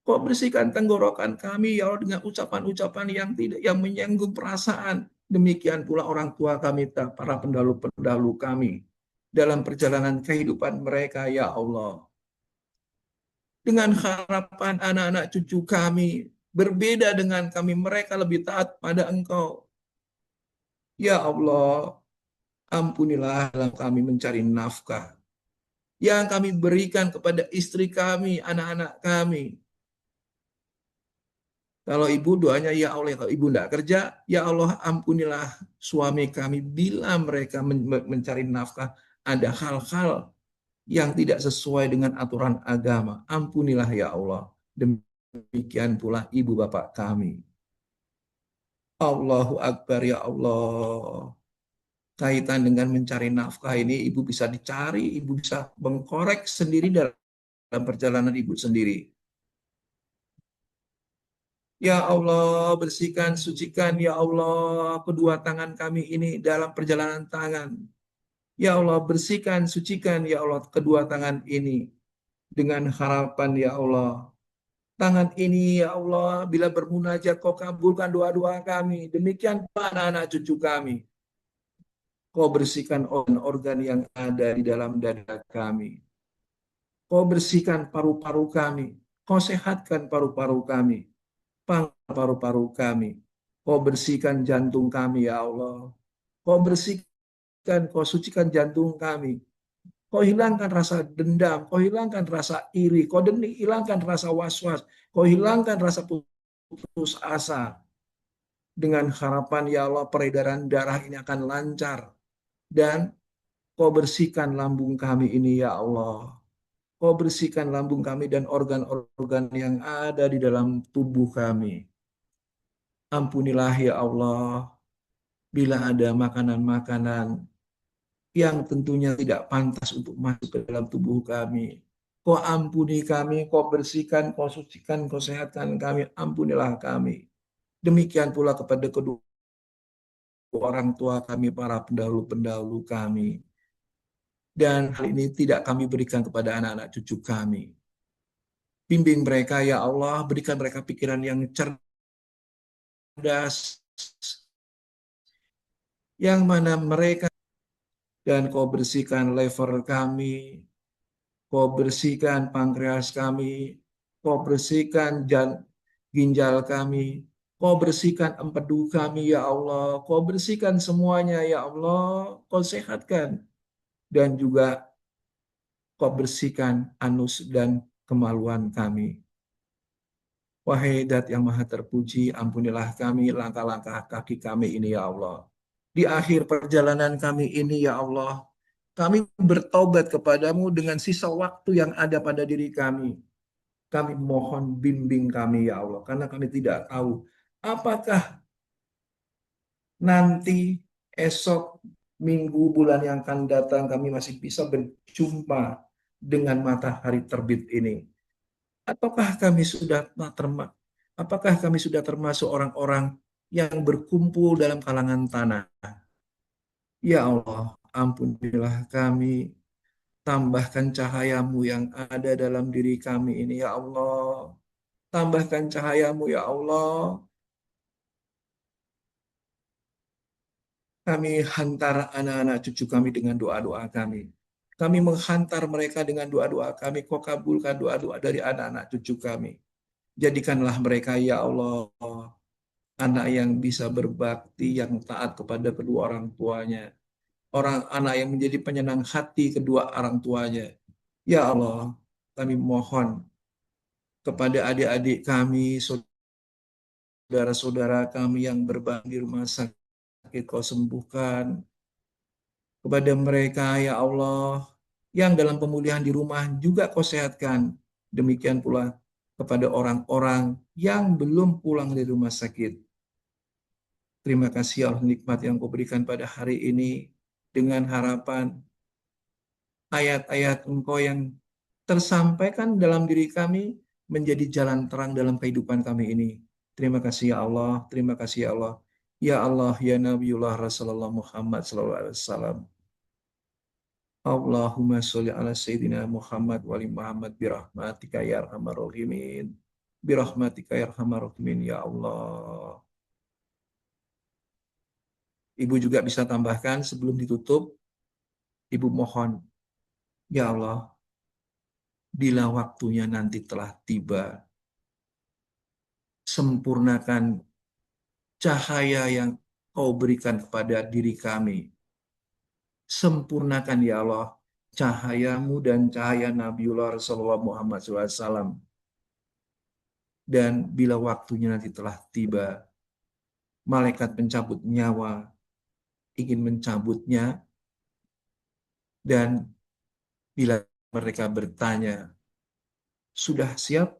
Kau bersihkan tenggorokan kami ya Allah dengan ucapan-ucapan yang menyinggung perasaan. Demikian pula orang tua kami, para pendahulu-pendahulu kami dalam perjalanan kehidupan mereka ya Allah. Dengan harapan anak-anak cucu kami berbeda dengan kami, mereka lebih taat pada Engkau. Ya Allah, ampunilah dalam kami mencari nafkah yang kami berikan kepada istri kami, anak-anak kami. Kalau ibu doanya, ya Allah, kalau ibu tidak kerja, ya Allah ampunilah suami kami bila mereka mencari nafkah. Ada hal-hal yang tidak sesuai dengan aturan agama. Ampunilah ya Allah. Demikian pula ibu bapak kami. Allahu Akbar ya Allah. Kaitan dengan mencari nafkah ini, ibu bisa dicari, ibu bisa mengkorek sendiri dalam perjalanan ibu sendiri. Ya Allah, bersihkan, sucikan, ya Allah, kedua tangan kami ini dalam perjalanan tangan. Ya Allah, bersihkan, sucikan, ya Allah, kedua tangan ini dengan harapan, ya Allah. Tangan ini, ya Allah, bila bermunajat, kau kabulkan doa-doa kami. Demikian pula anak-anak cucu kami. Kau bersihkan organ-organ yang ada di dalam dada kami. Kau bersihkan paru-paru kami. Kau sehatkan paru-paru kami. Paru-paru kami. Kau bersihkan jantung kami, ya Allah. Kau bersihkan, kau sucikan jantung kami. Kau hilangkan rasa dendam, kau hilangkan rasa iri, kau hilangkan rasa was-was, kau hilangkan rasa putus asa. Dengan harapan, ya Allah, peredaran darah ini akan lancar. Dan kau bersihkan lambung kami ini, ya Allah. Kau bersihkan lambung kami dan organ-organ yang ada di dalam tubuh kami. Ampunilah ya Allah, bila ada makanan-makanan yang tentunya tidak pantas untuk masuk ke dalam tubuh kami. Kau ampuni kami, kau bersihkan, kau sucikan, kau sehatkan kami, ampunilah kami. Demikian pula kepada kedua orang tua kami, para pendahulu-pendahulu kami. Dan hal ini tidak kami berikan kepada anak-anak cucu kami. Bimbing mereka, ya Allah, berikan mereka pikiran yang cerdas, yang mana mereka, dan kau bersihkan lever kami, kau bersihkan pankreas kami, kau bersihkan ginjal kami, kau bersihkan empedu kami, ya Allah, kau bersihkan semuanya, ya Allah, kau sehatkan, dan juga kau bersihkan anus dan kemaluan kami. Wahai Dat yang maha terpuji, ampunilah kami langkah-langkah kaki kami ini ya Allah. Di akhir perjalanan kami ini ya Allah, kami bertobat kepadamu dengan sisa waktu yang ada pada diri kami. Kami mohon bimbing kami ya Allah, karena kami tidak tahu apakah nanti esok minggu bulan yang akan datang kami masih bisa berjumpa dengan matahari terbit ini. Ataukah kami sudah apakah kami sudah termasuk orang-orang yang berkumpul dalam kalangan tanah? Ya Allah, ampunilah kami, tambahkan cahayamu yang ada dalam diri kami ini, ya Allah. Tambahkan cahayamu, ya Allah. Kami hantar anak-anak cucu kami dengan doa-doa kami. Kami menghantar mereka dengan doa-doa kami. Kau kabulkan doa-doa dari anak-anak cucu kami. Jadikanlah mereka, ya Allah, anak yang bisa berbakti, yang taat kepada kedua orang tuanya. Anak yang menjadi penyenang hati kedua orang tuanya. Ya Allah, kami mohon kepada adik-adik kami, saudara-saudara kami yang berbaring di rumah sakit, kau sembuhkan. Kepada mereka, ya Allah, yang dalam pemulihan di rumah juga kau sehatkan. Demikian pula kepada orang-orang yang belum pulang dari rumah sakit. Terima kasih ya Allah nikmat yang kau berikan pada hari ini dengan harapan ayat-ayat Engkau yang tersampaikan dalam diri kami menjadi jalan terang dalam kehidupan kami ini. Terima kasih ya Allah, terima kasih ya Allah. Ya Allah, ya Nabiullah Rasulullah Muhammad sallallahu alaihi wasallam. Allahumma sholli ala Sayyidina Muhammad wa ali Muhammad birahmatika ya arhamar rahimin. Birahmatika ya arhamar rahimin ya Allah. Ibu juga bisa tambahkan sebelum ditutup, Ibu mohon, ya Allah, bila waktunya nanti telah tiba, sempurnakan cahaya yang kau berikan kepada diri kami. Sempurnakan ya Allah, cahayamu dan cahaya Nabiullah Rasulullah Muhammad SAW. Dan bila waktunya nanti telah tiba, malaikat pencabut nyawa ingin mencabutnya, dan bila mereka bertanya, sudah siap?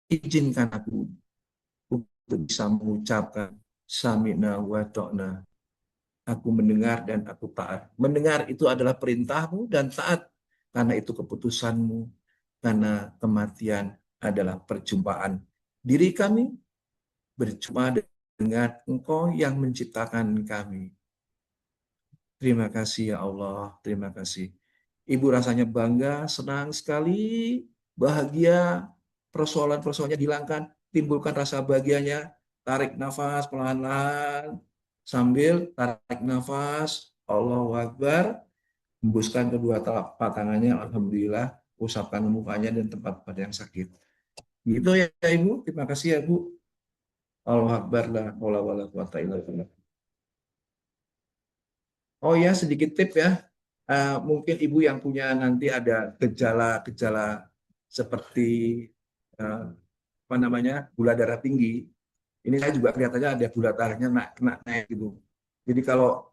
Izinkan aku untuk bisa mengucapkan sami'na wa ta'na. Aku mendengar dan aku taat. Mendengar itu adalah perintahmu dan taat karena itu keputusanmu. Karena kematian adalah perjumpaan. Diri kami berjumpa dengan Engkau yang menciptakan kami. Terima kasih ya Allah, terima kasih. Ibu rasanya bangga, senang sekali, bahagia, persoalan-persoalannya dihilangkan, timbulkan rasa bahagianya, tarik nafas pelan-pelan, sambil tarik nafas, Allahu Akbar, hembuskan kedua telapak tangannya, Alhamdulillah, usapkan mukanya dan tempat-tempat yang sakit. Gitu ya Ibu, terima kasih ya Bu. Allahu Akbar, la haula wala quwata illa billah. Oh ya, sedikit tip ya. Mungkin ibu yang punya nanti ada gejala-gejala seperti eh, apa namanya gula darah tinggi. Ini saya juga kelihatannya ada gula darahnya naik gitu. Jadi kalau